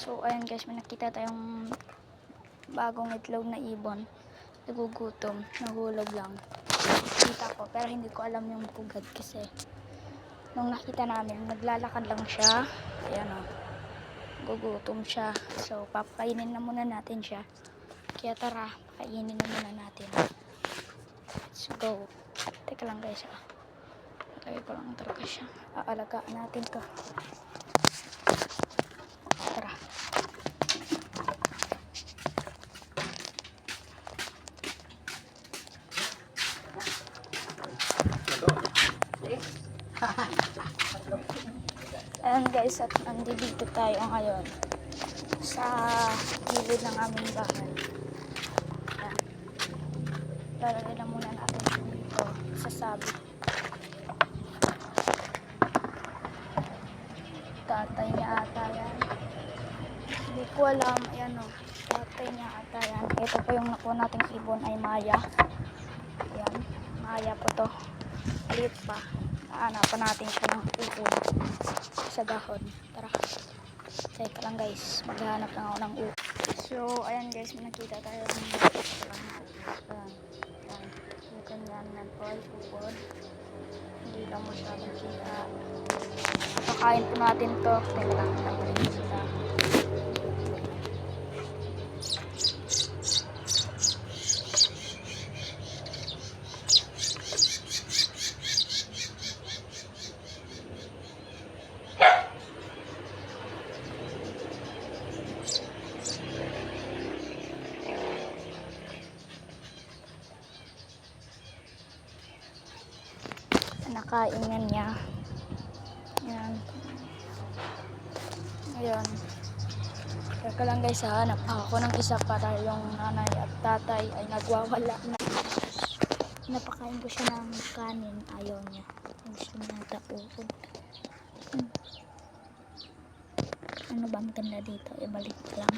So ayan guys, may nakita tayong bagong itlog na ibon. Nagugutom, nahulog lang. Kita ko, pero hindi ko alam yung pugad kasi nung nakita namin, naglalakad lang siya. Ayan o, gugutom siya. So papainin na muna natin siya. Kaya tara, pakainin na muna natin. Let's go. Teka lang guys ah. Lagay ko lang talaga siya. Aalagaan natin to. Tara. Ayan guys, at nandito tayo ngayon sa gilid ng aming bahay. Ayan. Lalagay na muna natin dito sa sabit. Tatay niya ata yan. Hindi ko alam. Ayan o. Tatay niya ata yan. Ito pa yung nakuha nating ibon ay Maya. Ayan. Maya po to. Maliit pa. Hanapan natin siya ng ibon sa dahon. Tara. Teka lang guys. Maghanap lang ako ng ibon. So, ayan guys. May nakita tayo ng ayan. Ayan. Yung kanyan na po ay ibon. Hindi lang mo siya makita. Pakain po natin to. Teka lang. Taparin sila. Nakain niya. Ayan. Ayan. Teka lang guys, hanap ako ng isa para yung nanay at tatay ay nagwawala na. Napakain ko siya ng kanin. Ayaw niya. Gusto niya tapuod. Ano ba maganda dito? Ibalik ko lang.